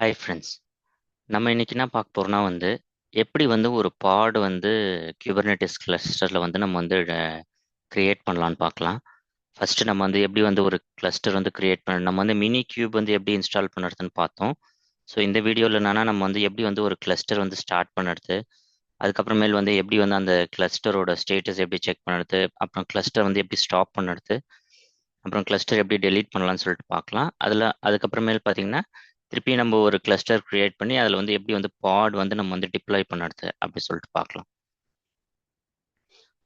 Hi friends. நம்ம இன்னைக்கு என்ன பார்க்க போறோம்னா எப்படி ஒரு பாட் கியூபர்நெட்டிஸ் கிளஸ்டரில் நம்ம கிரியேட் பண்ணலான்னு பார்க்கலாம். ஃபர்ஸ்ட் நம்ம எப்படி ஒரு கிளஸ்டர் கிரியேட் பண்ண நம்ம மினி கியூப் எப்படி இன்ஸ்டால் பண்ணுறதுன்னு பார்த்தோம். ஸோ இந்த வீடியோவில் என்னன்னா நம்ம எப்படி ஒரு கிளஸ்டர் ஸ்டார்ட் பண்ணுறது, அதுக்கப்புறமேல் எப்படி அந்த கிளஸ்டரோட ஸ்டேட்டஸ் எப்படி செக் பண்ணுறது, அப்புறம் கிளஸ்டர் எப்படி ஸ்டாப் பண்ணுறது, அப்புறம் கிளஸ்டர் எப்படி டெலீட் பண்ணலாம்னு சொல்லிட்டு பார்க்கலாம். அதுக்கப்புறமேல் பார்த்தீங்கன்னா திருப்பி நம்ம ஒரு கிளஸ்டர் கிரியேட் பண்ணி அதில் எப்படி பாட் நம்ம டிப்ளாய் பண்ணுறது அப்படி சொல்லிட்டு பார்க்கலாம்.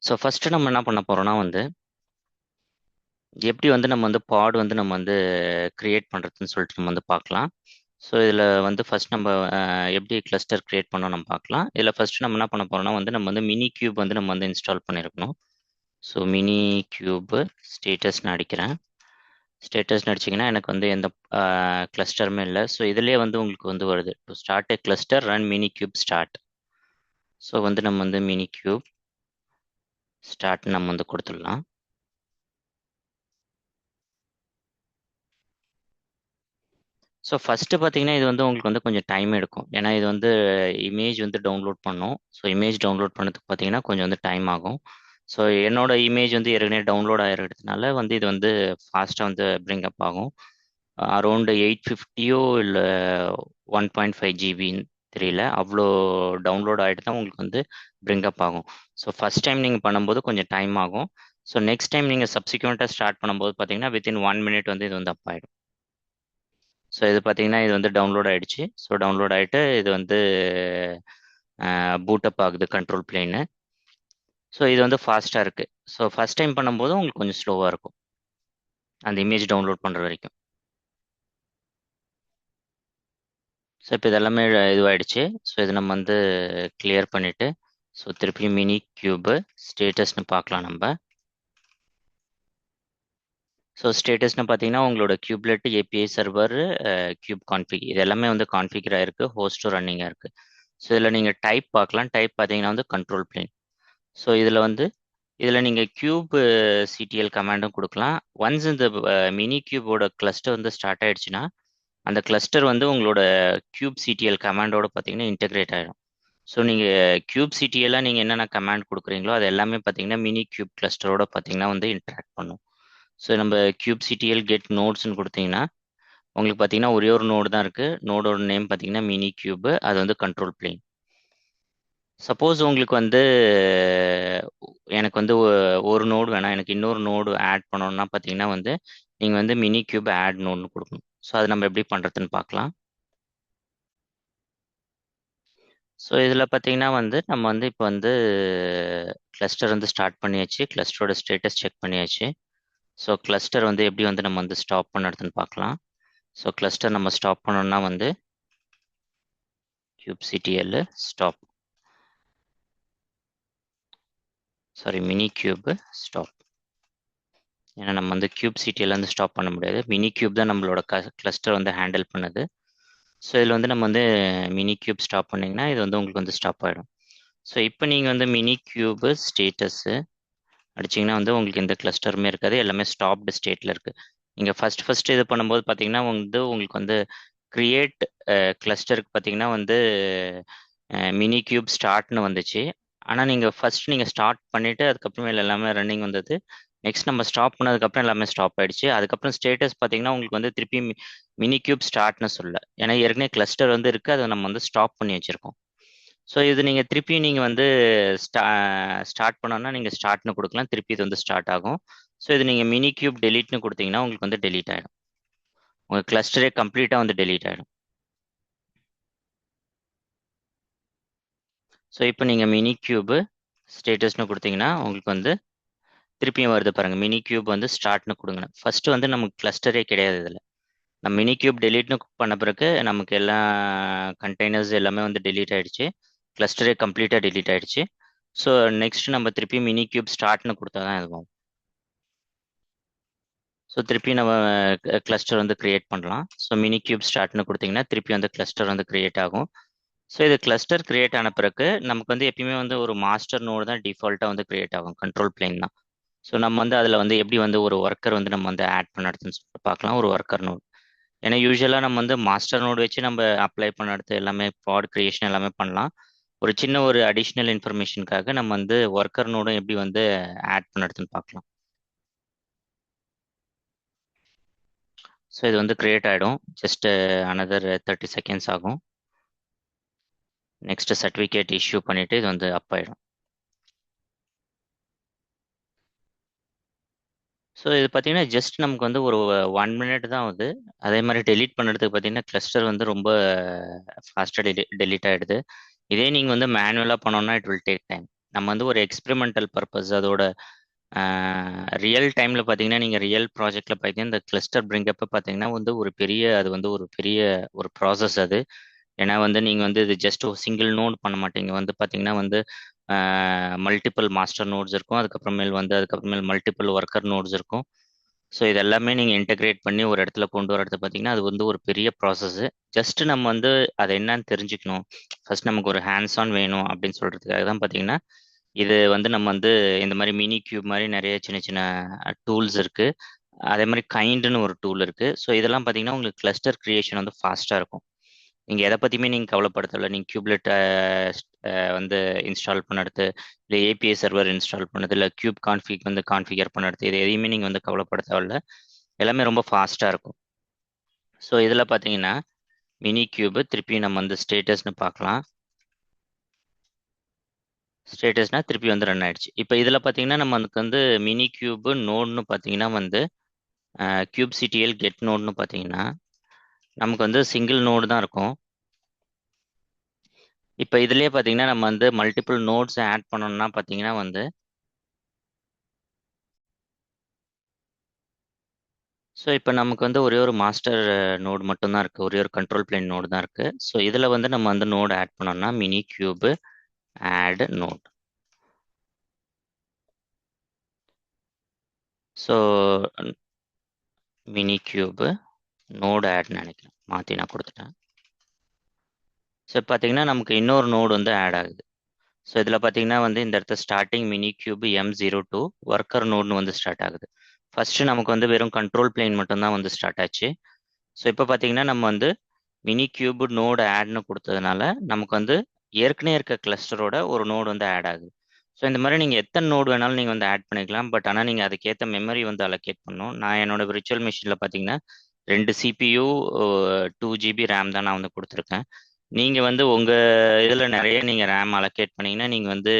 ஸோ ஃபர்ஸ்ட் நம்ம என்ன பண்ண போறோம்னா எப்படி நம்ம பாட் நம்ம கிரியேட் பண்ணுறதுன்னு சொல்லிட்டு நம்ம பார்க்கலாம். ஸோ இதில் ஃபர்ஸ்ட் நம்ம எப்படி கிளஸ்டர் கிரியேட் பண்ணோம் நம்ம பார்க்கலாம். இதில் ஃபர்ஸ்ட் நம்ம என்ன பண்ண போறோம்னா நம்ம மினி கியூப் நம்ம இன்ஸ்டால் பண்ணியிருக்கணும். ஸோ மினி கியூப் ஸ்டேட்டஸ்னு அடிக்கிறேன். ஸ்டேட்டஸ் அடிச்சிங்கன்னா எனக்கு எந்த கிளஸ்டருமே இல்லை. ஸோ இதுலேயே உங்களுக்கு வருது to start A cluster run mini cube start. So நம்ம மினி கியூப் ஸ்டார்ட் நம்ம கொடுத்துடலாம். ஸோ ஃபஸ்ட்டு பார்த்தீங்கன்னா இது உங்களுக்கு கொஞ்சம் டைம் எடுக்கும். ஏன்னா இது இமேஜ் டவுன்லோட் பண்ணும். ஸோ இமேஜ் டவுன்லோட் பண்ணதுக்கு பார்த்தீங்கன்னா கொஞ்சம் டைம் ஆகும். ஸோ என்னோட இமேஜ் ஏற்கனவே டவுன்லோட் ஆகிறதுனால இது ஃபாஸ்ட்டாக பிரிங் அப் ஆகும். அரௌண்டு 850 இல்லை 1.5 ஜிபின்னு தெரியல, அவ்வளோ டவுன்லோட் ஆகிட்டு தான் உங்களுக்கு பிரிங் அப் ஆகும். ஸோ ஃபஸ்ட் டைம் நீங்கள் பண்ணும்போது கொஞ்சம் டைம் ஆகும். ஸோ நெக்ஸ்ட் டைம் நீங்கள் சப்சிக்வெண்ட்டாக ஸ்டார்ட் பண்ணும்போது பார்த்தீங்கன்னா வித்தின் 1 மினிட் இது அப் ஆகிடும். ஸோ இது பார்த்தீங்கன்னா இது டவுன்லோட் ஆகிடுச்சு. ஸோ டவுன்லோட் ஆகிட்டு இது பூட்டப் ஆகுது கண்ட்ரோல் பிளேனு. ஸோ இது ஃபாஸ்ட்டாக இருக்குது. ஸோ ஃபஸ்ட் டைம் பண்ணும்போது உங்களுக்கு கொஞ்சம் ஸ்லோவாக இருக்கும் அந்த இமேஜ் டவுன்லோட் பண்ணுற வரைக்கும். ஸோ இப்போ இதெல்லாமே இதுவாகிடுச்சு. ஸோ இது நம்ம கிளியர் பண்ணிவிட்டு ஸோ திருப்பி மினி கியூபு ஸ்டேட்டஸ்னு பார்க்கலாம் நம்ம. ஸோ ஸ்டேட்டஸ்னு பார்த்தீங்கன்னா உங்களோட கியூப்லெட் ஏபிஐ சர்வர் கியூப் கான்ஃபிக் இது எல்லாமே கான்ஃபிகர் ஆகிருக்கு, ஹோஸ்ட்டும் ரன்னிங்காக இருக்குது. ஸோ இதில் நீங்கள் டைப் பார்க்கலாம். டைப் பார்த்தீங்கன்னா கண்ட்ரோல் பிளேன். ஸோ இதில் நீங்கள் கியூப் சிடிஎல் கமாண்டும் கொடுக்கலாம். ஒன்ஸ் இந்த மினி கியூபோட கிளஸ்டர் ஸ்டார்ட் ஆகிடுச்சுன்னா அந்த கிளஸ்டர் உங்களோட கியூப் சிடிஎல் கமாண்டோட பார்த்தீங்கன்னா இன்டெகிரேட் ஆகிடும். ஸோ நீங்கள் கியூப் சிடிஎல்லாம் நீங்கள் என்னென்ன கமாண்ட் கொடுக்குறீங்களோ அது எல்லாமே பார்த்தீங்கன்னா மினி கியூப் கிளஸ்டரோட பார்த்தீங்கன்னா இன்ட்ராக்ட் பண்ணும். ஸோ நம்ம கியூப் சிடிஎல் கெட் நோட்ஸ்ன்னு கொடுத்தீங்கன்னா உங்களுக்கு பார்த்தீங்கன்னா ஒரே ஒரு நோடு தான் இருக்குது. நோடோட நேம் பார்த்தீங்கன்னா மினி கியூப், அது கண்ட்ரோல் பிளேன். சப்போஸ் உங்களுக்கு எனக்கு ஒரு நோடு வேணாம், எனக்கு இன்னொரு நோடு ஆட் பண்ணணும்னா பார்த்தீங்கன்னா நீங்கள் மினி கியூப் ஆட் நோட்னு கொடுக்கணும். ஸோ அது நம்ம எப்படி பண்ணுறதுன்னு பார்க்கலாம். ஸோ இதில் பார்த்தீங்கன்னா நம்ம இப்போ கிளஸ்டர் ஸ்டார்ட் பண்ணியாச்சு, கிளஸ்டரோட ஸ்டேட்டஸ் செக் பண்ணியாச்சு. ஸோ கிளஸ்டர் எப்படி நம்ம ஸ்டாப் பண்ணுறதுன்னு பார்க்கலாம். ஸோ கிளஸ்டர் நம்ம ஸ்டாப் பண்ணோம்னா cube stop, sorry mini cube stop. ஏன்னா நம்ம கியூப் சிடிஎல் ஸ்டாப் பண்ண முடியாது, மினி கியூப் தான் நம்மளோட கிளஸ்டர் ஹேண்டில் பண்ணுது. ஸோ இதில் நம்ம மினி கியூப் ஸ்டாப் பண்ணிங்கன்னா இது உங்களுக்கு ஸ்டாப் ஆகிடும். ஸோ இப்போ நீங்கள் மினி கியூப் ஸ்டேட்டஸு அடிச்சிங்கன்னா உங்களுக்கு எந்த கிளஸ்டருமே இருக்காது, எல்லாமே ஸ்டாப்டு ஸ்டேட்டில் இருக்குது. நீங்கள் ஃபஸ்ட் இது பண்ணும்போது பார்த்தீங்கன்னா உங்களுக்கு கிரியேட் கிளஸ்டருக்கு பார்த்தீங்கன்னா மினி கியூப் ஸ்டார்ட்னு வந்துச்சு. ஆனால் நீங்கள் ஃபர்ஸ்ட் ஸ்டார்ட் பண்ணிவிட்டு அதுக்கப்புறமேல எல்லாமே ரன்னிங் வந்தது. நெக்ஸ்ட் நம்ம ஸ்டாப் பண்ணதுக்கப்புறம் எல்லாமே ஸ்டாப் ஆகிடுச்சு. அதுக்கப்புறம் ஸ்டேட்டஸ் பார்த்தீங்கன்னா உங்களுக்கு திருப்பி மினி கியூப் ஸ்டார்ட்னு சொல்ல, ஏன்னா ஏற்கனவே கிளஸ்டர் இருக்குது, அதை நம்ம ஸ்டாப் பண்ணி வச்சுருக்கோம். ஸோ இது நீங்கள் திருப்பி நீங்கள் ஸ்டார்ட் பண்ணோன்னா நீங்கள் ஸ்டார்ட்னு கொடுக்கலாம், திருப்பி இது ஸ்டார்ட் ஆகும். ஸோ இது நீங்கள் மினி கியூப் டெலீட்னு கொடுத்தீங்கன்னா உங்களுக்கு டெலீட் ஆகிடும், உங்கள் கிளஸ்டரே கம்ப்ளீட்டாக டெலீட் ஆகிடும். ஸோ இப்போ நீங்கள் மினி கியூபு ஸ்டேட்டஸ்னு கொடுத்தீங்கன்னா உங்களுக்கு திருப்பியும் வருது பாருங்கள், மினி கியூப் ஸ்டார்ட்னு கொடுங்க. ஃபஸ்ட்டு நமக்கு கிளஸ்டரே கிடையாது இதில். நம்ம மினி கியூப் டெலீட்னு பண்ண பிறகு நமக்கு எல்லா கண்டெய்னர்ஸ் எல்லாமே டெலீட் ஆகிடுச்சு, கிளஸ்டரே கம்ப்ளீட்டாக டெலீட் ஆகிடுச்சு. ஸோ நெக்ஸ்ட் நம்ம திருப்பி மினி கியூப் ஸ்டார்ட்னு கொடுத்தா தான் இருக்கும். ஸோ திருப்பி நம்ம கிளஸ்டர் கிரியேட் பண்ணலாம். ஸோ மினி கியூப் ஸ்டார்ட்னு கொடுத்தீங்கன்னா திருப்பி கிளஸ்டர் கிரியேட் ஆகும். ஸோ இது கிளஸ்டர் கிரியேட் ஆன பிறகு நமக்கு எப்பயுமே ஒரு மாஸ்டர் நோடு தான் டிஃபால்ட்டாக கிரியேட் ஆகும், கண்ட்ரோல் பிளேன் தான். ஸோ நம்ம அதில் எப்படி ஒரு ஒர்க்கர் நம்ம ஆட் பண்ணுறதுன்னு சொல்லிட்டு பார்க்கலாம். ஒரு ஒர்க்கர் நோடு ஏன்னா யூஸ்வலாக நம்ம வந்து மாஸ்டர் நோடு வச்சு நம்ம அப்ளை பண்ண அடுத்து எல்லாமே ப்ராட் கிரியேஷன் எல்லாமே பண்ணலாம். ஒரு சின்ன ஒரு அடிஷ்னல் இன்ஃபர்மேஷனுக்காக நம்ம வந்து ஒர்க்கர் நோடும் எப்படி வந்து ஆட் பண்ணுறதுன்னு பார்க்கலாம். ஸோ இது வந்து கிரியேட் ஆகிடும். ஜஸ்ட் அனதர் 30 செகண்ட்ஸ் ஆகும். நெக்ஸ்ட் சர்டிஃபிகேட் இஷ்யூ பண்ணிவிட்டு இது வந்து அப் ஆகிடும். ஸோ இது பார்த்தீங்கன்னா ஜஸ்ட் நமக்கு வந்து ஒரு 1 மினிட் தான் ஆகுது. அதே மாதிரி டெலீட் பண்ணுறதுக்கு பார்த்தீங்கன்னா கிளஸ்டர் வந்து ரொம்ப ஃபாஸ்ட்டாக டெலீட் ஆகிடுது. இதே நீங்கள் வந்து மேனுவலாக பண்ணோம்னா இட் வில் டேக் டைம். நம்ம வந்து ஒரு எக்ஸ்பெரிமெண்டல் பர்பஸ் அதோட ரியல் டைமில் பார்த்தீங்கன்னா நீங்கள் ரியல் ப்ராஜெக்டில் பார்த்தீங்கன்னா இந்த கிளஸ்டர் பிரிங்கப்போ பார்த்தீங்கன்னா வந்து அது வந்து ஒரு பெரிய ஒரு ப்ராசஸ் அது. ஏன்னா வந்து நீங்கள் வந்து இது ஜஸ்ட் ஒரு சிங்கிள் நோட் பண்ண மாட்டீங்க. வந்து பார்த்தீங்கன்னா வந்து மல்டிபிள் மாஸ்டர் நோட்ஸ் இருக்கும். அதுக்கப்புறமேல் மல்டிபிள் ஒர்க்கர் நோட்ஸ் இருக்கும். ஸோ இது எல்லாமே நீங்கள் இன்டெகிரேட் பண்ணி ஒரு இடத்துல கொண்டு வரது பார்த்தீங்கன்னா அது வந்து ஒரு பெரிய ப்ராசஸ்ஸு. ஜஸ்ட் நம்ம வந்து அதை என்னன்னு தெரிஞ்சுக்கணும். ஃபர்ஸ்ட் நமக்கு ஒரு ஹேண்ட்ஸ் ஆன் வேணும் அப்படின்னு சொல்கிறதுக்காக தான் பார்த்தீங்கன்னா இது வந்து நம்ம வந்து இந்த மாதிரி மினி கியூப் மாதிரி நிறைய சின்ன சின்ன டூல்ஸ் இருக்கு. அதே மாதிரி கைண்டுன்னு ஒரு டூல் இருக்கு. ஸோ இதெல்லாம் பார்த்தீங்கன்னா உங்களுக்கு கிளஸ்டர் கிரியேஷன் வந்து ஃபாஸ்ட்டாக இருக்கும். நீங்கள் எதை பற்றியுமே நீங்கள் கவலைப்படுத்தல. நீங்கள் கியூப்லெட் வந்து இன்ஸ்டால் பண்ணடுத்து, இல்லை ஏபிஐ சர்வர் இன்ஸ்டால் பண்ணது, இல்லை கியூப் கான்ஃபிக் வந்து கான்ஃபிகர் பண்ணடுத்து, இது எதையுமே நீங்கள் வந்து கவலைப்பட தேவையில்ல. எல்லாமே ரொம்ப ஃபாஸ்ட்டாக இருக்கும். ஸோ இதில் பார்த்தீங்கன்னா மினி கியூபு திருப்பி நம்ம வந்து ஸ்டேட்டஸ்னு பார்க்கலாம். ஸ்டேட்டஸ்னா திருப்பி வந்து ரன் ஆயிடுச்சு. இப்போ இதில் பார்த்தீங்கன்னா நமக்கு வந்து மினி கியூபு நோட்னு பார்த்தீங்கன்னா வந்து கியூப் சிடிஎல் கெட் நோட்னு பார்த்தீங்கன்னா நமக்கு வந்து சிங்கிள் நோடு தான் இருக்கும். இப்போ இதுலேயே பார்த்தீங்கன்னா நம்ம வந்து மல்டிபிள் நோட்ஸ் ஆட் பண்ணோம்னா பார்த்தீங்கன்னா வந்து ஸோ இப்போ நமக்கு வந்து ஒரே ஒரு மாஸ்டர் நோடு மட்டும்தான் இருக்குது. ஒரே ஒரு கண்ட்ரோல் பிளேன் நோடு தான் இருக்குது. ஸோ இதில் வந்து நம்ம வந்து நோடு ஆட் பண்ணோம்னா mini cube add node. So mini cube node ஆட்னு நினைக்கிறேன், மாற்றி நான் கொடுத்துட்டேன். ஸோ பார்த்தீங்கன்னா நமக்கு இன்னொரு நோடு வந்து ஆட் ஆகுது. ஸோ இதில் பார்த்தீங்கன்னா வந்து இந்த இடத்த starting mini cube M02 worker நோட்னு வந்து ஸ்டார்ட் ஆகுது. ஃபர்ஸ்ட் நமக்கு வந்து வெறும் கண்ட்ரோல் பிளேன் மட்டும்தான் வந்து ஸ்டார்ட் ஆச்சு. ஸோ இப்போ பார்த்தீங்கன்னா நம்ம வந்து மினி கியூப் நோடு ஆட்னு கொடுத்ததுனால நமக்கு வந்து ஏற்கனவே இருக்க கிளஸ்டரோட ஒரு நோடு வந்து ஆட் ஆகுது. ஸோ இந்த மாதிரி நீங்கள் எத்தனை நோடு வேணாலும் நீங்கள் வந்து ஆட் பண்ணிக்கலாம். பட் ஆனால் நீங்கள் அதுக்கேற்ற மெமரி வந்து அலோகேட் பண்ணணும். நான் என்னோட விர்ச்சுவல் மிஷினில் பார்த்தீங்கன்னா 2 CPU 2 GB ரேம் தான் நான் வந்து கொடுத்துருக்கேன். நீங்கள் வந்து உங்கள் இதில் நிறைய நீங்கள் ரேம் அலோகேட் பண்ணீங்கன்னா நீங்கள் வந்து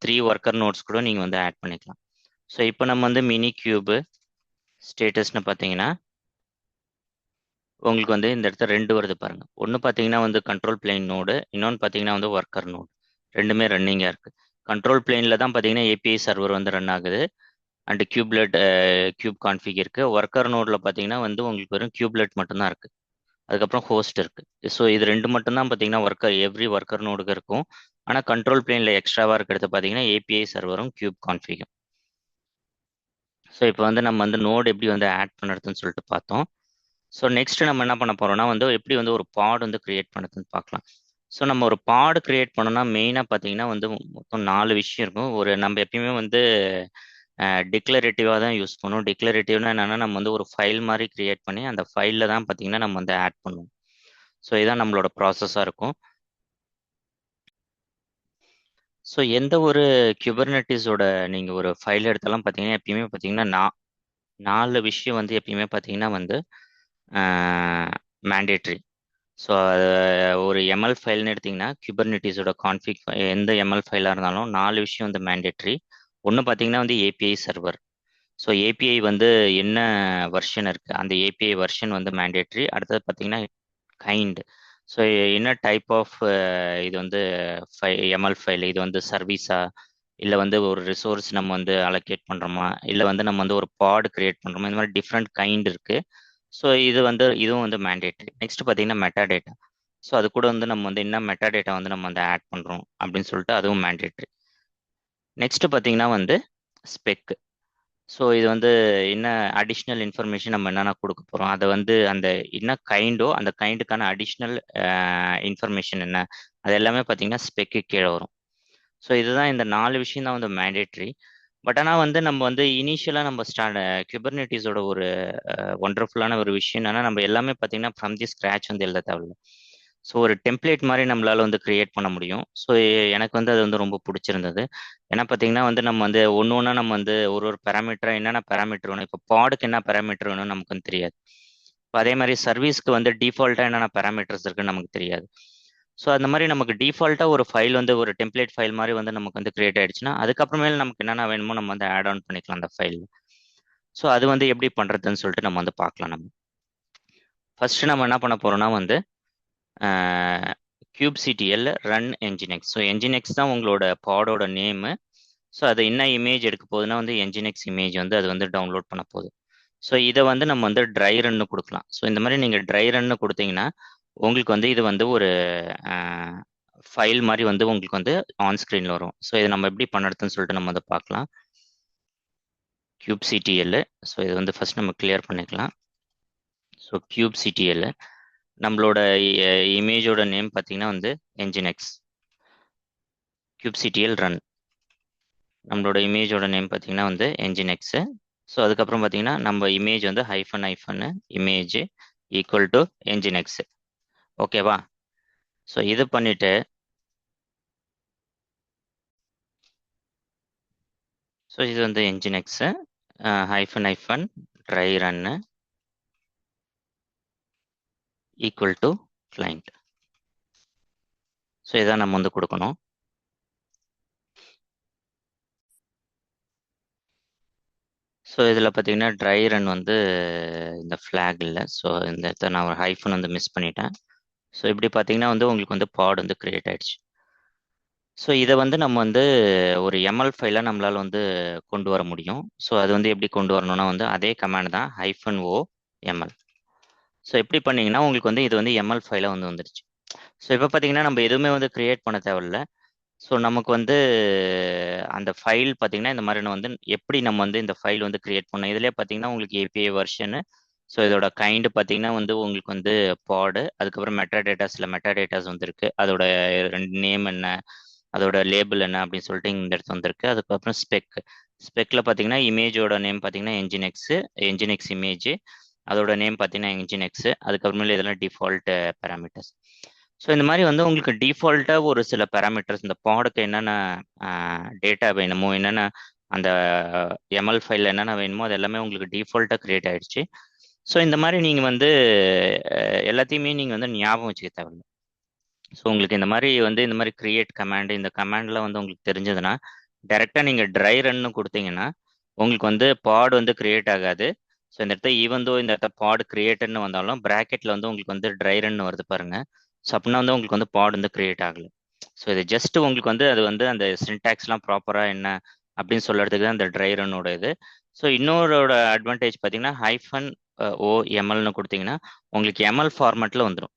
3 ஒர்க்கர் நோட்ஸ் கூட நீங்கள் வந்து ஆட் பண்ணிக்கலாம். ஸோ இப்போ நம்ம வந்து மினி கியூபு ஸ்டேட்டஸ்னு பார்த்தீங்கன்னா உங்களுக்கு வந்து இந்த இடத்துல 2 வருது பாருங்க. ஒன்று பார்த்தீங்கன்னா வந்து கண்ட்ரோல் பிளேன் நோடு, இன்னொன்று பார்த்தீங்கன்னா வந்து ஒர்க்கர் நோடு. ரெண்டுமே ரன்னிங்காக இருக்குது. கண்ட்ரோல் பிளேனில் தான் பார்த்தீங்கன்னா ஏபிஐ சர்வர் வந்து ரன் ஆகுது. அண்ட் கியூப்லெட் கியூப் கான்ஃபிக் இருக்குது. ஒர்க்கர் நோடில் பார்த்தீங்கன்னா வந்து உங்களுக்கு வெறும் கியூப்லெட் மட்டும்தான் இருக்குது. அதுக்கப்புறம் ஹோஸ்ட் இருக்குது. ஸோ இது ரெண்டு மட்டும்தான் பார்த்தீங்கன்னா எவ்ரி ஒர்க்கர் நோடுக்கு இருக்கும். ஆனால் கண்ட்ரோல் பிளேனில் எக்ஸ்ட்ராவாக இருக்கிறது பார்த்தீங்கன்னா ஏபிஐ சர்வரும் கியூப் கான்ஃபிகும். ஸோ இப்போ வந்து நம்ம வந்து நோடு எப்படி வந்து ஆட் பண்ணுறதுன்னு சொல்லிட்டு பார்த்தோம். ஸோ நெக்ஸ்ட் நம்ம என்ன பண்ண போறோம்னா வந்து எப்படி வந்து ஒரு பாட் வந்து கிரியேட் பண்ணுறதுன்னு பார்க்கலாம். ஸோ நம்ம ஒரு பாட் கிரியேட் பண்ணோம்னா மெயினாக பார்த்தீங்கன்னா வந்து மொத்தம் 4 விஷயம் இருக்கும். நம்ம எப்பயுமே வந்து டிக்ளரேட்டிவாக தான் யூஸ் பண்ணுவோம். டிக்ளரேட்டிவ்னா என்னென்னா நம்ம வந்து ஒரு ஃபைல் மாதிரி கிரியேட் பண்ணி அந்த ஃபைலில் தான் பார்த்தீங்கன்னா நம்ம வந்து ஆட் பண்ணுவோம். ஸோ இதுதான் நம்மளோட ப்ராசஸாக இருக்கும். ஸோ எந்த ஒரு குபர்னட்டிஸோட நீங்கள் ஒரு ஃபைல் எடுத்தாலும் பார்த்தீங்கன்னா எப்பயுமே பார்த்தீங்கன்னா 4 விஷயம் வந்து எப்பயுமே பார்த்தீங்கன்னா வந்து மேண்டேட்ரி. ஸோ அது ஒரு எம்எல் ஃபைல்னு எடுத்திங்கன்னா குபர்னட்டிஸோட கான்ஃபிக் எந்த எம்எல் ஃபைலாக இருந்தாலும் 4 விஷயம் வந்து மேண்டேட்ரி. ஒன்று பார்த்தீங்கன்னா வந்து ஏபிஐ சர்வர். ஸோ ஏபிஐ வந்து என்ன வெர்ஷன் இருக்குது அந்த ஏபிஐ வெர்ஷன் வந்து மேண்டேட்ரி. அடுத்தது பார்த்தீங்கன்னா கைண்ட். ஸோ என்ன டைப் ஆஃப் இது வந்து எம்எல் ஃபைல், இது வந்து சர்வீஸா இல்லை வந்து ஒரு ரிசோர்ஸ் நம்ம வந்து அலோகேட் பண்ணுறோமா இல்லை வந்து நம்ம வந்து ஒரு பாட் கிரியேட் பண்ணுறோமா, இந்த மாதிரி டிஃப்ரெண்ட் கைண்ட் இருக்குது. ஸோ இதுவும் வந்து மேண்டேட்ரி. நெக்ஸ்ட் பார்த்தீங்கன்னா மெட்டா டேட்டா. ஸோ அது கூட வந்து நம்ம வந்து என்ன மெட்டா டேட்டா வந்து நம்ம வந்து ஆட் பண்ணுறோம் அப்படின்னு சொல்லிட்டு அதுவும் மேண்டேட்ரி. நெக்ஸ்ட் பார்த்தீங்கன்னா வந்து ஸ்பெக். ஸோ இது வந்து என்ன அடிஷ்னல் இன்ஃபர்மேஷன் நம்ம என்னென்ன கொடுக்க போகிறோம், அதை வந்து அந்த என்ன கைண்டோ அந்த கைண்டுக்கான அடிஷ்னல் இன்ஃபர்மேஷன் என்ன, அது எல்லாமே பார்த்தீங்கன்னா ஸ்பெக்கு கீழே வரும். ஸோ இதுதான் இந்த 4 விஷயம் தான் வந்து மேண்டேட்ரி. பட் ஆனால் வந்து நம்ம வந்து இனிஷியலாக நம்ம குபர்னெட்டிஸோட ஒரு ஒண்டர்ஃபுல்லான ஒரு விஷயம் என்னன்னா நம்ம எல்லாமே பார்த்தீங்கன்னா ஃப்ரம் தி ஸ்க்ராட்ச் வந்து எழுத தேவையில்ல. ஸோ ஒரு டெம்ப்ளேட் மாதிரி நம்மளால வந்து கிரியேட் பண்ண முடியும். ஸோ எனக்கு வந்து அது வந்து ரொம்ப பிடிச்சிருந்தது. ஏன்னா பார்த்தீங்கன்னா வந்து நம்ம வந்து ஒன்று ஒன்றா நம்ம வந்து ஒரு ஒரு பேராமீட்டரா என்னென்ன பேராமீட்டர் வேணும், இப்போ பாடுக்கு என்ன பேராமீட்டர் வேணும்னு நமக்கு வந்து தெரியாது. இப்போ அதே மாதிரி சர்வீஸ்க்கு வந்து டிஃபால்ட்டாக என்னென்ன பேராமீட்டர்ஸ் இருக்குன்னு நமக்கு தெரியாது. ஸோ அந்த மாதிரி நமக்கு டிஃபால்ட்டாக ஒரு ஃபைல் வந்து ஒரு டெம்ப்ளேட் ஃபைல் மாதிரி வந்து நமக்கு வந்து கிரியேட் ஆயிடுச்சுன்னா அதுக்கப்புறமேல நமக்கு என்னென்ன வேணுமோ நம்ம வந்து ஆட் ஆன் பண்ணிக்கலாம் அந்த ஃபைல். ஸோ அது வந்து எப்படி பண்ணுறதுன்னு சொல்லிட்டு நம்ம வந்து பார்க்கலாம். நம்ம ஃபர்ஸ்ட் நம்ம என்ன பண்ண போறோம்னா வந்து kubectl run nginx. So nginx தான் உங்களோட பாடோட நேமு. ஸோ அது என்ன இமேஜ் எடுக்க போகுதுன்னா வந்து என்ஜினெக்ஸ் இமேஜ் வந்து அது வந்து டவுன்லோட் பண்ண போகுது. ஸோ இதை வந்து நம்ம வந்து ட்ரை ரன்னு கொடுக்கலாம். ஸோ இந்த மாதிரி நீங்கள் ட்ரை ரன்னு கொடுத்தீங்கன்னா உங்களுக்கு வந்து இது வந்து ஒரு ஃபைல் மாதிரி வந்து உங்களுக்கு வந்து ஆன் ஸ்க்ரீனில் வரும். ஸோ இதை நம்ம எப்படி பண்ணுறதுன்னு சொல்லிட்டு நம்ம வந்து பார்க்கலாம். kubectl. ஸோ இது வந்து ஃபர்ஸ்ட் நம்ம கிளியர் பண்ணிக்கலாம். ஸோ kubectl நம்மளோட இமேஜோட நேம் பார்த்தீங்கன்னா வந்து என்ஜினெக்ஸ். kubectl ரன் நம்மளோட இமேஜோட நேம் பார்த்தீங்கன்னா வந்து என்ஜினெக்ஸு. ஸோ அதுக்கப்புறம் பார்த்தீங்கன்னா நம்ம இமேஜ் வந்து hyphen image equal to nginx. ஓகேவா? ஸோ இது பண்ணிட்டு ஸோ இது வந்து nginx hyphen dry run equal to client. So இதான் நம்ம வந்து கொடுக்கணும். ஸோ இதில் பார்த்தீங்கன்னா ட்ரை ரன் வந்து இந்த ஃப்ளாக் இல்லை. ஸோ இந்த இடத்த நான் ஒரு ஹைஃபன் வந்து மிஸ் பண்ணிட்டேன். ஸோ இப்படி பார்த்தீங்கன்னா வந்து உங்களுக்கு வந்து பாட் வந்து கிரியேட் ஆயிடுச்சு. ஸோ இதை வந்து நம்ம வந்து ஒரு எம்எல் ஃபைலாக நம்மளால் வந்து கொண்டு வர முடியும். ஸோ அது வந்து எப்படி கொண்டு வரணும்னா வந்து அதே கமாண்ட் தான் -o எம்எல். ஸோ எப்படி பண்ணீங்கன்னா உங்களுக்கு வந்து இது வந்து எம்எல் ஃபைலாக வந்து வந்துருச்சு. ஸோ இப்போ பார்த்தீங்கன்னா நம்ம எதுவுமே வந்து கிரியேட் பண்ண தேவையில்ல. ஸோ நமக்கு வந்து அந்த ஃபைல் பார்த்தீங்கன்னா இந்த மாதிரி வந்து எப்படி நம்ம வந்து இந்த ஃபைல் வந்து கிரியேட் பண்ணோம். இதுலேயே பார்த்தீங்கன்னா உங்களுக்கு ஏபிஐ வெர்ஷனு. ஸோ இதோட கைண்டு பார்த்தீங்கன்னா வந்து உங்களுக்கு வந்து பாடு, அதுக்கப்புறம் மெட்டா டேட்டாஸ் வந்துருக்கு. அதோட நேம் என்ன, அதோட லேபிள் என்ன அப்படின்னு சொல்லிட்டு இந்த இடத்துல வந்திருக்கு. அதுக்கப்புறம் ஸ்பெக்கில் பார்த்தீங்கன்னா இமேஜோட நேம் பார்த்தீங்கன்னா என்ஜினெக்ஸ் இமேஜ், அதோட நேம் பார்த்தீங்கன்னா என்ஜினெக்ஸ், அதுக்கப்புறமேல இதெல்லாம் டிஃபால்ட் பேராமீட்டர்ஸ். ஸோ இந்த மாதிரி வந்து உங்களுக்கு டிஃபால்ட்டாக ஒரு சில பேராமீட்டர்ஸ் இந்த பாடுக்கு என்னென்ன டேட்டா வேணுமோ, என்னென்ன அந்த எம்எல் ஃபைலில் என்னென்ன வேணுமோ அது எல்லாமே உங்களுக்கு டிஃபால்ட்டாக கிரியேட் ஆயிடுச்சு. ஸோ இந்த மாதிரி நீங்கள் வந்து எல்லாத்தையுமே நீங்கள் வந்து ஞாபகம் வச்சுக்க தேவையில்லை. ஸோ உங்களுக்கு இந்த மாதிரி கிரியேட் கமாண்ட், இந்த கமாண்ட்லாம் வந்து உங்களுக்கு தெரிஞ்சதுன்னா டைரெக்டாக நீங்கள் ட்ரை ரன்னு கொடுத்தீங்கன்னா உங்களுக்கு வந்து பாட் வந்து கிரியேட் ஆகாது. ஸோ இந்த இடத்த இந்த இடத்த பாட் கிரியேட்டர்னு வந்தாலும் ப்ராக்கெட்டில் வந்து உங்களுக்கு வந்து ட்ரை ரன்னு வருது பாருங்க. ஸோ அப்படின்னா வந்து உங்களுக்கு வந்து பாட் வந்து கிரியேட் ஆகலை. ஸோ இது ஜஸ்ட் உங்களுக்கு வந்து அது வந்து அந்த சின்டாக்ஸ்லாம் ப்ராப்பராக என்ன அப்படின்னு சொல்கிறதுக்கு தான் அந்த ட்ரை ரன்னோட இது. ஸோ இன்னொரோட அட்வான்டேஜ் பார்த்தீங்கன்னா -o எம்எல்னு கொடுத்தீங்கன்னா உங்களுக்கு எம்எல் ஃபார்மேட்டில் வந்துடும்.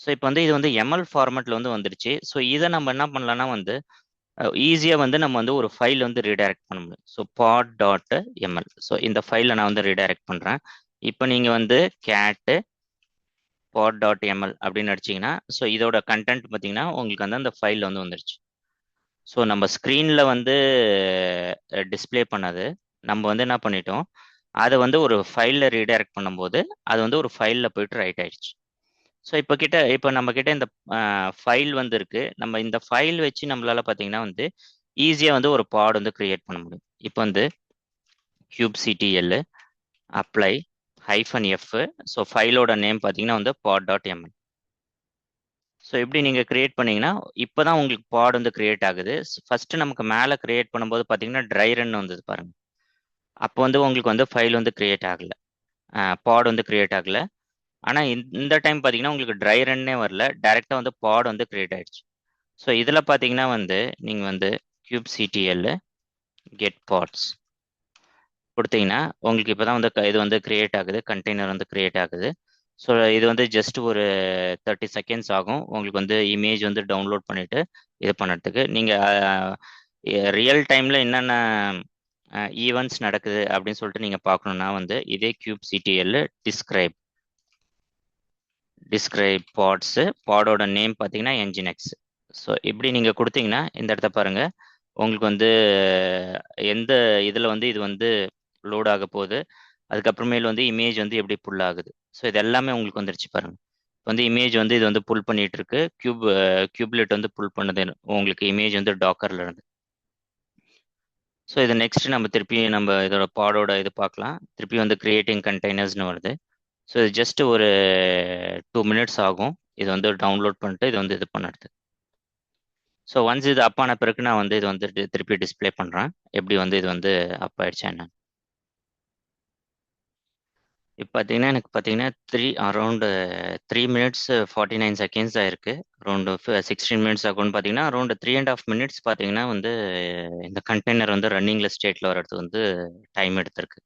ஸோ இப்போ வந்து இது வந்து எம்எல் ஃபார்மேட்டில் வந்து வந்துருச்சு. ஸோ இதை நம்ம என்ன பண்ணலாம்னா வந்து ஈஸியாக வந்து நம்ம வந்து ஒரு ஃபைல் வந்து ரீடைரக்ட் பண்ண முடியும். So pod.ml. ஸோ இந்த ஃபைலை நான் வந்து ரீடைரக்ட் பண்ணுறேன். இப்போ நீங்கள் வந்து கேட்டு pod.ml அப்படின்னு அடிச்சிங்கன்னா ஸோ இதோட கண்டென்ட் பார்த்தீங்கன்னா உங்களுக்கு வந்து அந்த ஃபைலில் வந்து வந்துருச்சு. ஸோ நம்ம ஸ்க்ரீனில் வந்து டிஸ்பிளே பண்ணது நம்ம வந்து என்ன பண்ணிட்டோம், அதை வந்து ஒரு ஃபைலில் ரீடைரக்ட் பண்ணும்போது அது வந்து ஒரு ஃபைலில் போயிட்டு ரைட் ஆயிடுச்சு. ஸோ இப்போ நம்ம கிட்ட இந்த ஃபைல் வந்து இருக்கு. நம்ம இந்த ஃபைல் வச்சு நம்மளால பார்த்தீங்கன்னா வந்து ஈஸியாக வந்து ஒரு பாட் வந்து கிரியேட் பண்ண முடியும். இப்போ வந்து kubectl அப்ளை -f. ஸோ ஃபைலோட நேம் பார்த்தீங்கன்னா வந்து pod.ml. ஸோ எப்படி நீங்கள் கிரியேட் பண்ணீங்கன்னா இப்போ தான் உங்களுக்கு பாட் வந்து கிரியேட் ஆகுது. ஃபர்ஸ்ட் நமக்கு மேலே கிரியேட் பண்ணும்போது பார்த்தீங்கன்னா ட்ரை ரன் வந்தது பாருங்க. அப்போ வந்து உங்களுக்கு வந்து ஃபைல் வந்து கிரியேட் ஆகலை, பாட் வந்து கிரியேட் ஆகலை. ஆனால் இந்த டைம் பார்த்தீங்கன்னா உங்களுக்கு ட்ரை ரன்னே வரல, டைரெக்டாக வந்து பாட் வந்து கிரியேட் ஆயிடுச்சு. ஸோ இதில் பார்த்தீங்கன்னா வந்து நீங்கள் வந்து kubectl get pods கொடுத்தீங்கன்னா உங்களுக்கு இப்போ தான் வந்து இது வந்து கிரியேட் ஆகுது, கண்டெய்னர் வந்து கிரியேட் ஆகுது. ஸோ இது வந்து ஜஸ்ட் ஒரு 30 செகண்ட்ஸ் ஆகும் உங்களுக்கு வந்து இமேஜ் வந்து டவுன்லோட் பண்ணிட்டு இது பண்ணுறதுக்கு. நீங்கள் ரியல் டைமில் என்னென்ன ஈவெண்ட்ஸ் நடக்குது அப்படின்னு சொல்லிட்டு நீங்கள் பார்க்கணுன்னா வந்து இதே kubectl டிஸ்கிரைப் பாட்ஸு, பாடோட நேம் பார்த்தீங்கன்னா என்ஜினெக்ஸ். ஸோ இப்படி நீங்கள் கொடுத்தீங்கன்னா இந்த இடத்த பாருங்கள், உங்களுக்கு வந்து எந்த இதில் வந்து இது வந்து லோட் ஆக போகுது, அதுக்கப்புறமேல் வந்து இமேஜ் வந்து எப்படி புல் ஆகுது. ஸோ இது எல்லாமே உங்களுக்கு வந்துருச்சு பாருங்க. இப்போ வந்து இமேஜ் வந்து இது வந்து புல் பண்ணிட்டு இருக்கு, கியூப்லெட் வந்து புல் பண்ணுது உங்களுக்கு இமேஜ் வந்து டாக்கர்ல இருந்து. ஸோ இது நெக்ஸ்ட் நம்ம திருப்பி நம்ம இதோட பாடோட இது பார்க்கலாம். திருப்பி வந்து கிரியேட்டிங் கண்டெய்னர்ஸ்னு வருது. ஸோ இது ஜஸ்ட் ஒரு 2 minutes ஆகும். இது வந்து டவுன்லோட் பண்ணிட்டு இது வந்து இது பண்ணுறது. ஸோ ஒன்ஸ் இது அப் ஆன பிறகு நான் வந்து இது வந்து திருப்பி டிஸ்ப்ளே பண்ணுறேன், எப்படி வந்து இது வந்து அப் ஆயிடுச்சா என்ன. இப்போ பார்த்தீங்கன்னா எனக்கு பார்த்தீங்கன்னா அரௌண்டு 3 minutes 49 seconds தான் இருக்குது. அரௌண்டு 16 minutes ஆகும்னு பார்த்தீங்கன்னா அரௌண்டு 3.5 minutes பார்த்தீங்கன்னா வந்து இந்த கண்டெய்னர் வந்து ரன்னிங்கில் ஸ்டேட்டில் வர்றது வந்து டைம் எடுத்திருக்கு.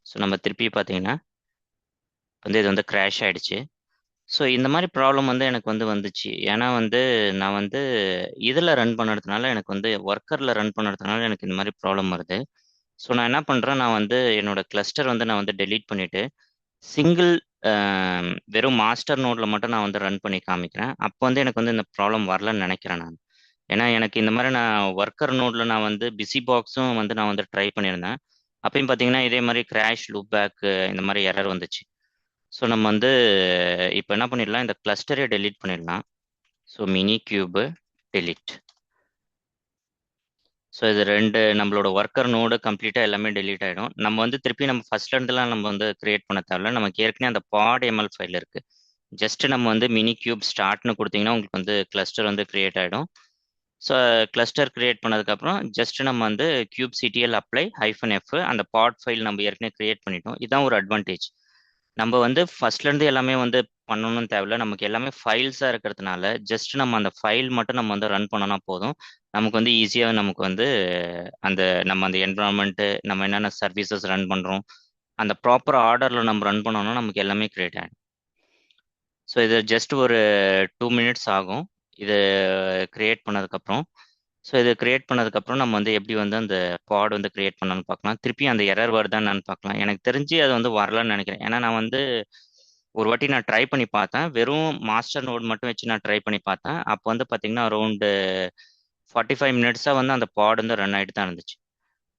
ஸோ நம்ம திருப்பி பார்த்தீங்கன்னா வந்து இது வந்து கிராஷ் ஆயிடுச்சு. ஸோ இந்த மாதிரி ப்ராப்ளம் வந்து எனக்கு வந்து வந்துச்சு. ஏன்னா வந்து நான் வந்து இதில் ரன் பண்ணுறதுனால எனக்கு வந்து ஒர்க்கரில் ரன் பண்ணுறதுனால எனக்கு இந்த மாதிரி ப்ராப்ளம் வருது. ஸோ நான் என்ன பண்ணுறேன், நான் வந்து என்னோட கிளஸ்டர் வந்து நான் வந்து டெலீட் பண்ணிவிட்டு சிங்கிள் வெறும் மாஸ்டர் நோடில் மட்டும் நான் வந்து ரன் பண்ணி காமிக்கிறேன். அப்போ வந்து எனக்கு வந்து இந்த ப்ராப்ளம் வரலன்னு நினைக்கிறேன் நான். ஏன்னா எனக்கு இந்த மாதிரி நான் ஒர்க்கர் நோடில் நான் வந்து பிஸி பாக்ஸும் வந்து நான் வந்து ட்ரை பண்ணியிருந்தேன். அப்பயும் பார்த்தீங்கன்னா இதே மாதிரி கிராஷ் லூப் பேக் இந்த மாதிரி எரர் வந்துச்சு. ஸோ நம்ம வந்து இப்போ என்ன பண்ணிடலாம், இந்த கிளஸ்டரே டெலீட் பண்ணிடலாம். So mini cube delete. So இது நம்மளோட ஒர்க்கர் நோடு கம்ப்ளீட்டாக எல்லாமே டெலீட் ஆகிடும். நம்ம வந்து திருப்பி நம்ம ஃபர்ஸ்ட்ல இருந்துலாம் நம்ம வந்து கிரியேட் பண்ண தேவையில்ல. நமக்கு ஏற்கனவே அந்த பாட் எம்எல் ஃபைல் இருக்கு. ஜஸ்ட் நம்ம வந்து மினி கியூப் ஸ்டார்ட்னு கொடுத்தீங்கன்னா உங்களுக்கு வந்து கிளஸ்டர் வந்து கிரியேட் ஆகிடும். ஸோ கிளஸ்டர் கிரியேட் பண்ணதுக்கப்புறம் ஜஸ்ட் நம்ம வந்து கியூப் சிடிஎல் அப்ளை -F அந்த பாட் ஃபைல் நம்ம ஏற்கனவே கிரியேட் பண்ணிட்டோம். இதுதான் ஒரு அட்வான்டேஜ். நம்ம வந்து ஃபர்ஸ்ட்லேருந்து எல்லாமே வந்து பண்ணணும்னு தேவையில்ல. நமக்கு எல்லாமே ஃபைல்ஸாக இருக்கிறதுனால ஜஸ்ட் நம்ம அந்த ஃபைல் மட்டும் நம்ம வந்து ரன் பண்ணோம்னா போதும். நமக்கு வந்து ஈஸியாக நமக்கு வந்து அந்த நம்ம அந்த என்வரான்மெண்ட்டு நம்ம என்னென்ன சர்வீசஸ் ரன் பண்ணுறோம் அந்த ப்ராப்பர் ஆர்டரில் நம்ம ரன் பண்ணோம்னா நமக்கு எல்லாமே கிரியேட் ஆகிடும். ஸோ இது ஜஸ்ட் ஒரு 2 minutes ஆகும் இது கிரியேட் பண்ணதுக்கப்புறம். ஸோ இது கிரியேட் பண்ணதுக்கப்புறம் நம்ம வந்து எப்படி வந்து அந்த பாட் வந்து கிரியேட் பண்ணலாம்னு பார்க்கலாம். திருப்பி அந்த எரர் வருதான்னு நான் பார்க்கலாம். எனக்கு தெரிஞ்சு அது வந்து வரலன்னு நினைக்கிறேன். ஏன்னா நான் வந்து ஒரு வாட்டி நான் ட்ரை பண்ணி பார்த்தேன். வெறும் மாஸ்டர் நோட் மட்டும் வச்சு நான் ட்ரை பண்ணி பார்த்தேன். அப்போ வந்து பார்த்தீங்கன்னா அரௌண்டு 45 minutes வந்து அந்த பாட் வந்து ரன் ஆகிட்டு தான் இருந்துச்சு.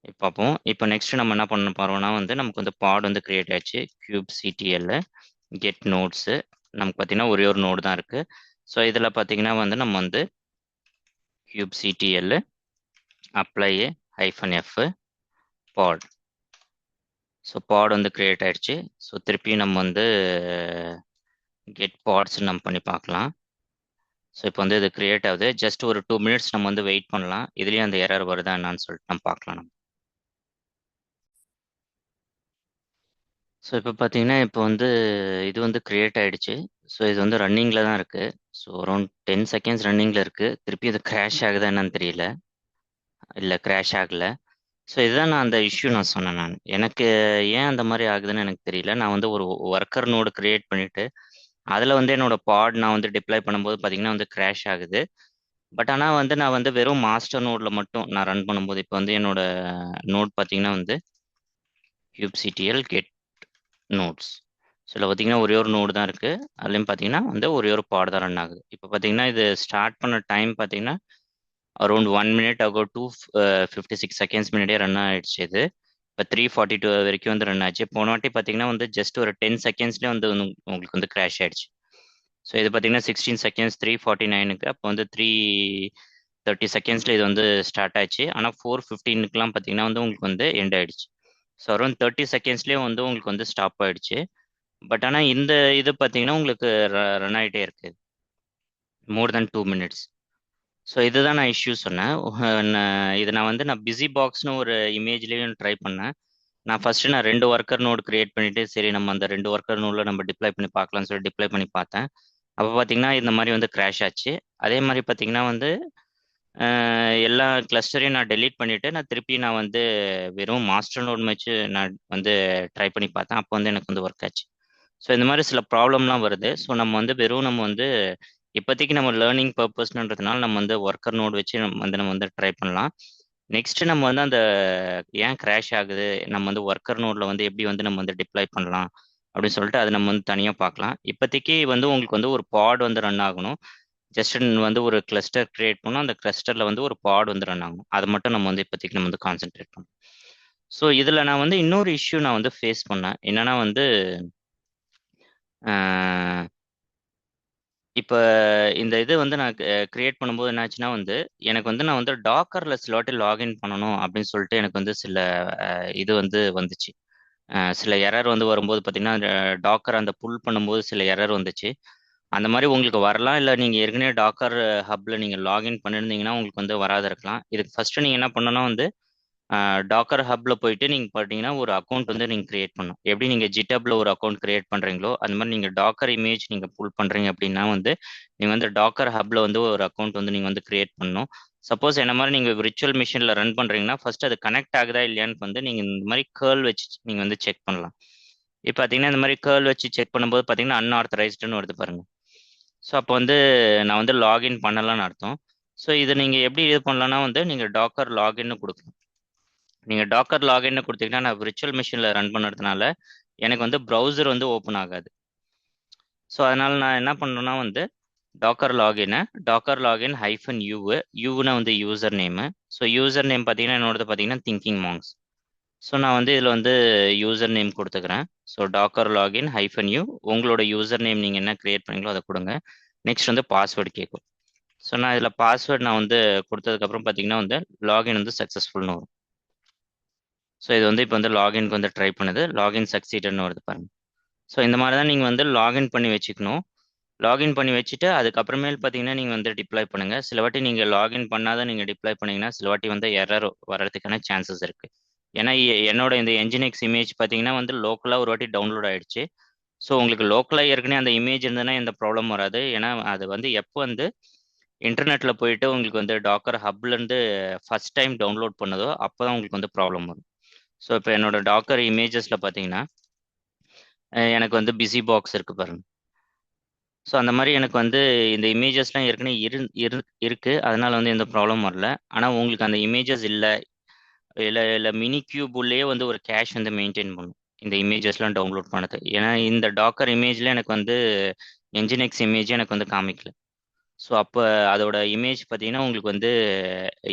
இப்போ பார்ப்போம். இப்போ நெக்ஸ்ட் நம்ம என்ன பண்ண போறோம்னா வந்து நமக்கு வந்து பாட் வந்து கிரியேட் ஆயிடுச்சு. கியூப் சிடிஎல் கெட் நோட்ஸு நமக்கு பார்த்தீங்கன்னா ஒரே ஒரு நோடு தான் இருக்கு. ஸோ இதில் பார்த்தீங்கன்னா வந்து நம்ம வந்து கியூப் சிடிஎல் அப்ளை -F பாட். ஸோ பாட் வந்து கிரியேட் ஆயிடுச்சு. ஸோ திருப்பி நம்ம வந்து கெட் பாட்ஸ் நம்ம பண்ணி பார்க்கலாம். ஸோ இப்போ வந்து இது கிரியேட் ஆகுது. ஜஸ்ட் ஒரு 2 minutes நம்ம வந்து வெயிட் பண்ணலாம். இதுலேயும் அந்த எரர் வருதா என்னன்னு சொல்லிட்டு நம்ம பார்க்கலாம் நம்ம. ஸோ இப்போ பார்த்தீங்கன்னா இப்போ வந்து இது வந்து கிரியேட் ஆயிடுச்சு. ஸோ இது வந்து ரன்னிங்கில் தான் இருக்குது. ஸோ அரௌண்ட் 10 seconds ரன்னிங்கில் இருக்குது. திருப்பி இது கிராஷ் ஆகுதா என்னன்னு தெரியல. இல்லை கிராஷ் ஆகலை. ஸோ இதுதான் நான் அந்த இஷ்யூ நான் சொன்னேன் நான். எனக்கு ஏன் அந்த மாதிரி ஆகுதுன்னு எனக்கு தெரியல. நான் வந்து ஒரு ஒர்க்கர் நோடு கிரியேட் பண்ணிவிட்டு அதில் வந்து என்னோட பாட் நான் வந்து டிப்ளை பண்ணும்போது பார்த்தீங்கன்னா வந்து கிராஷ் ஆகுது. பட் ஆனால் வந்து நான் வந்து வெறும் மாஸ்டர் நோடில் மட்டும் நான் ரன் பண்ணும்போது இப்போ வந்து என்னோட நோட் பார்த்தீங்கன்னா வந்து kubectl கெட் நோட்ஸ். ஸோ இதில் பார்த்தீங்கன்னா ஒரே ஒரு நோடு தான் இருக்குது. அதுலேயும் பார்த்தீங்கன்னா வந்து ஒரே ஒரு பாட் தான் ரன் ஆகுது. இப்போ பார்த்தீங்கன்னா இது ஸ்டார்ட் பண்ண டைம் பார்த்தீங்கன்னா அரௌண்ட் 1 minute ago 2:56 முன்னாடியே ரன் ஆயிடுச்சு இது. இப்போ 3:42 வரைக்கும் வந்து ரன் ஆச்சு. போன வாட்டி பார்த்தீங்கன்னா வந்து ஜஸ்ட் ஒரு 10 secondsலேயே வந்து உங்களுக்கு வந்து கிராஷ் ஆயிடுச்சு. ஸோ இது பார்த்தீங்கன்னா 16 seconds 3:49க்கு அப்போ வந்து 3:30 இது வந்து ஸ்டார்ட் ஆச்சு. ஆனால் 4:15க்குலாம் பார்த்தீங்கன்னா வந்து உங்களுக்கு வந்து எண்ட் ஆயிடுச்சு. ஸோ அரௌண்ட் 30 secondsலேயே வந்து உங்களுக்கு வந்து ஸ்டாப் ஆயிடுச்சு. பட் ஆனால் இந்த இது பார்த்தீங்கன்னா உங்களுக்கு ரன் ஆகிட்டே இருக்கு மோர் தென் 2 minutes. ஸோ இதுதான் நான் இஷ்யூ சொன்னேன். இதை நான் வந்து நான் பிஸி பாக்ஸ்னு ஒரு இமேஜ்லேயும் ட்ரை பண்ணேன். நான் ஃபர்ஸ்ட் நான் 2 ஒர்க்கர் நோடு கிரியேட் பண்ணிட்டு சரி நம்ம அந்த 2 ஒர்க்கர் நோடில் நம்ம டிப்ளை பண்ணி பார்க்கலாம்னு சொல்லி டிப்ளை பண்ணி பார்த்தேன். அப்போ பார்த்தீங்கன்னா இந்த மாதிரி வந்து கிராஷ் ஆச்சு. அதே மாதிரி பார்த்தீங்கன்னா வந்து எல்லா கிளஸ்டரையும் நான் டெலீட் பண்ணிவிட்டு நான் திருப்பி நான் வந்து வெறும் மாஸ்டர் நோட் வச்சு நான் வந்து ட்ரை பண்ணி பார்த்தேன். அப்போ வந்து எனக்கு வந்து ஒர்க் ஆச்சு. ஸோ இந்த மாதிரி சில ப்ராப்ளம்லாம் வருது. ஸோ நம்ம வந்து வெறும் நம்ம வந்து இப்போதைக்கு நம்ம லேர்னிங் பர்பஸ்ன்றதுனால நம்ம வந்து ஒர்க்கர் நோட் வச்சு நம்ம வந்து ட்ரை பண்ணலாம். நெக்ஸ்ட் நம்ம வந்து அந்த ஏன் கிராஷ் ஆகுது, நம்ம வந்து ஒர்க்கர் நோட்ல வந்து எப்படி வந்து நம்ம வந்து டிப்ளை பண்ணலாம் அப்படின்னு சொல்லிட்டு அதை நம்ம வந்து தனியாக பார்க்கலாம். இப்போதைக்கு வந்து உங்களுக்கு வந்து ஒரு பாட் வந்து ரன் ஆகணும். ஜஸ்ட் வந்து ஒரு கிளஸ்டர் கிரியேட் பண்ணோம், அந்த கிளஸ்டரில் வந்து ஒரு பாட் வந்து ரன் ஆகும். அதை மட்டும் நம்ம வந்து இப்போதைக்கு நம்ம வந்து கான்சென்ட்ரேட் பண்ணோம். ஸோ இதில் நான் வந்து இன்னொரு இஷ்யூ நான் வந்து ஃபேஸ் பண்ணேன். என்னன்னா வந்து இப்போ இந்த இது வந்து நான் கிரியேட் பண்ணும்போது என்னாச்சுன்னா வந்து எனக்கு வந்து நான் வந்து டாக்கரில் சிலவாட்டி லாகின் பண்ணணும் அப்படின்னு சொல்லிட்டு எனக்கு வந்து சில இது வந்து வந்துச்சு. சில எரர் வந்து வரும்போது பார்த்தீங்கன்னா டாக்கர் அந்த புல் பண்ணும்போது சில எரர் வந்துச்சு. அந்த மாதிரி உங்களுக்கு வரலாம், இல்லை நீங்கள் ஏற்கனவே டாக்கர் ஹப்பில் நீங்கள் லாகின் பண்ணியிருந்தீங்கன்னா உங்களுக்கு வந்து வராது இருக்கலாம். இதுக்கு ஃபஸ்ட்டு நீங்கள் என்ன பண்ணணும்னா வந்து டாக்கர் ஹப்பில் போயிட்டு நீங்கள் பார்த்தீங்கன்னா ஒரு அக்கௌண்ட் வந்து நீங்கள் கிரியேட் பண்ணணும். எப்படி நீங்கள் ஜிட்டப்பில் ஒரு அக்கௌண்ட் கிரியேட் பண்ணுறீங்களோ அந்த மாதிரி நீங்கள் டாக்கர் இமேஜ் நீங்கள் புல் பண்ணுறீங்க அப்படின்னா வந்து நீங்கள் வந்து டாக்கர் ஹப்பில் வந்து ஒரு அக்கௌண்ட் வந்து நீங்கள் வந்து கிரியேட் பண்ணணும். சப்போஸ் என்ன மாதிரி நீங்கள் விர்ச்சுவல் மிஷினில் ரன் பண்ணுறீங்கன்னா ஃபர்ஸ்ட் அது கனெக்ட் ஆகுதா இல்லையான்னு வந்து நீங்கள் இந்த மாதிரி கேர்ள் வச்சு நீங்கள் வந்து செக் பண்ணலாம். இப்போ பார்த்தீங்கன்னா இந்த மாதிரி கேர்ள் வச்சு செக் பண்ணும்போது பார்த்தீங்கன்னா அன்ஆத்தரைஸ்டுன்னு வருது பாருங்க. ஸோ அப்போ வந்து நான் வந்து லாகின் பண்ணலாம்னு அர்த்தம். ஸோ இதை நீங்கள் எப்படி இது பண்ணலாம்னா வந்து நீங்கள் டாக்கர் லாகின்னு கொடுக்கணும். நீங்கள் டாக்கர் லாகின்னு கொடுத்தீங்கன்னா நான் விர்ச்சுவல் மிஷினில் ரன் பண்ணுறதுனால எனக்கு வந்து ப்ரௌசர் வந்து ஓப்பன் ஆகாது. ஸோ அதனால் நான் என்ன பண்ணணும்னா வந்து டாக்கர் லாகின் ஹைஃபன் யூனா வந்து user name. So user name பார்த்தீங்கன்னா என்னோடது பார்த்தீங்கன்னா திங்கிங் மாங்ஸ். ஸோ நான் வந்து இதில் வந்து யூசர் நேம் கொடுத்துக்கிறேன். ஸோ டாக்கர் லாகின் ஹைஃபன் உங்களோட யூசர் நேம் நீங்கள் என்ன கிரியேட் பண்ணீங்களோ அதை கொடுங்க. நெக்ஸ்ட் வந்து பாஸ்வேர்டு கேட்கும். ஸோ நான் இதில் பாஸ்வேர்டு நான் வந்து கொடுத்ததுக்கப்புறம் பார்த்தீங்கன்னா வந்து லாகின் வந்து சக்ஸஸ்ஃபுல்னு வரும். ஸோ இது வந்து இப்போ வந்து லாகின்க்கு வந்து ட்ரை பண்ணுது, லாகின் சக்சீடட்னு வருது பாருங்க. ஸோ இந்த மாதிரி தான் நீங்கள் வந்து லாகின் பண்ணி வச்சுக்கணும். லாகின் பண்ணி வச்சுட்டு அதுக்கப்புறமேல் பார்த்தீங்கன்னா நீங்கள் வந்து டிப்ளாய் பண்ணுங்கள். சில வாட்டி நீங்கள் லாகின் பண்ணாத நீங்கள் டிப்ளாய் பண்ணீங்கன்னா சில வாட்டி வந்து எரர் வர்றதுக்கான சான்சஸ் இருக்குது. ஏன்னா என்னோட இந்த என்ஜினிக்ஸ் இமேஜ் பார்த்தீங்கன்னா வந்து லோக்கலாக ஒரு வாட்டி டவுன்லோட் ஆயிடுச்சு. ஸோ உங்களுக்கு லோக்கலாக ஏற்கனவே அந்த இமேஜ் இருந்ததுன்னா எந்த ப்ராப்ளம் வராது. ஏன்னா அது வந்து எப்போ வந்து இன்டர்நெட்டில் போயிட்டு உங்களுக்கு வந்து டாக்கர் ஹப்லேருந்து ஃபர்ஸ்ட் டைம் டவுன்லோட் பண்ணதோ அப்போ தான் உங்களுக்கு வந்து ப்ராப்ளம் வரும். ஸோ இப்போ என்னோட டாக்கர் இமேஜஸில் பார்த்தீங்கன்னா எனக்கு வந்து பிஸி பாக்ஸ் இருக்கு பாருங்க. ஸோ அந்த மாதிரி எனக்கு வந்து இந்த இமேஜஸ்லாம் ஏற்கனவே இருக்கு, அதனால வந்து எந்த ப்ராப்ளம் வரல. ஆனால் உங்களுக்கு அந்த இமேஜஸ் இல்லை மினி கியூப் உள்ளேயே வந்து ஒரு கேஷ் வந்து மெயின்டைன் பண்ணும் இந்த இமேஜஸ்லாம் டவுன்லோட் பண்ணது. ஏன்னா இந்த டாக்கர் இமேஜில் எனக்கு வந்து என்ஜினிக்ஸ் இமேஜ் எனக்கு வந்து காமிக்கல. ஸோ அப்போ அதோட இமேஜ் பார்த்தீங்கன்னா உங்களுக்கு வந்து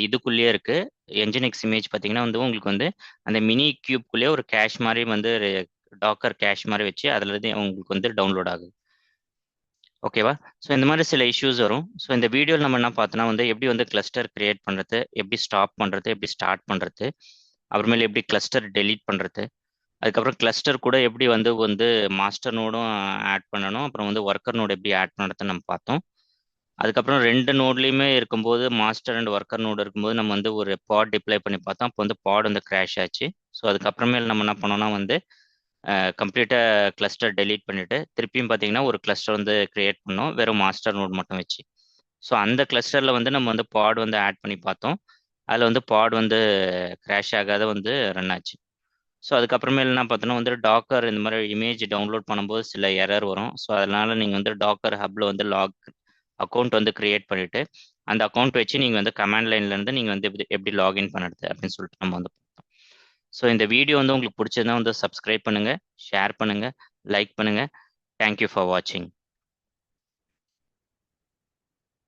இதுக்குள்ளேயே இருக்கு. என்ஜினிக்ஸ் இமேஜ் பார்த்தீங்கன்னா வந்து உங்களுக்கு வந்து அந்த மினி கியூப்குள்ளேயே ஒரு கேஷ் மாதிரி வந்து டாக்கர் கேஷ் மாதிரி வச்சு அதுலேருந்து உங்களுக்கு வந்து டவுன்லோட் ஆகுது. ஓகேவா? ஸோ இந்த மாதிரி சில இஷ்யூஸ் வரும். ஸோ இந்த வீடியோவில் நம்ம என்ன பார்த்தோன்னா வந்து எப்படி வந்து கிளஸ்டர் கிரியேட் பண்ணுறது, எப்படி ஸ்டாப் பண்ணுறது, எப்படி ஸ்டார்ட் பண்ணுறது, அப்புறமேல எப்படி கிளஸ்டர் டெலீட் பண்ணுறது, அதுக்கப்புறம் கிளஸ்டர் கூட எப்படி வந்து வந்து மாஸ்டர் நோடும் ஆட் பண்ணணும், அப்புறம் வந்து ஒர்க்கர் நோடு எப்படி ஆட் பண்ணுறது நம்ம பார்த்தோம். அதுக்கப்புறம் 2 நோட்லேயுமே இருக்கும்போது மாஸ்டர் அண்ட் ஒர்க்கர் நோடு இருக்கும்போது நம்ம வந்து ஒரு பாட் டிப்ளை பண்ணி பார்த்தோம். அப்போ வந்து பாட் வந்து கிராஷ் ஆச்சு. ஸோ அதுக்கப்புறமேல் நம்ம என்ன பண்ணோம்னா வந்து கம்ப்ளீட்டாக கிளஸ்டர் டெலீட் பண்ணிவிட்டு திருப்பியும் பார்த்தீங்கன்னா ஒரு கிளஸ்டர் வந்து கிரியேட் பண்ணோம் வெறும் மாஸ்டர் நோட் மட்டும் வச்சு. ஸோ அந்த கிளஸ்டரில் வந்து நம்ம வந்து பாட் வந்து ஆட் பண்ணி பார்த்தோம். அதில் வந்து பாட் வந்து கிராஷ் ஆகாத வந்து ரன் ஆச்சு. ஸோ அதுக்கப்புறமேல் என்ன பார்த்தோன்னா வந்து டாக்கர் இந்த மாதிரி இமேஜ் டவுன்லோட் பண்ணும்போது சில எரர் வரும். ஸோ அதனால் நீங்கள் வந்து டாக்கர் ஹப்பில் வந்து அக்கௌண்ட் வந்து கிரியேட் பண்ணிவிட்டு அந்த அக்கௌண்ட் வச்சு நீங்கள் வந்து கமாண்ட் லைன்லேருந்து நீங்கள் வந்து எப்படி லாகின் பண்ணுறது அப்படின்னு சொல்லிட்டு நம்ம வந்து பார்த்தோம். ஸோ இந்த வீடியோ வந்து உங்களுக்கு பிடிச்சதுன்னா வந்து சப்ஸ்கிரைப் பண்ணுங்கள், ஷேர் பண்ணுங்கள், லைக் பண்ணுங்கள். தேங்க்யூ ஃபார் வாட்சிங்.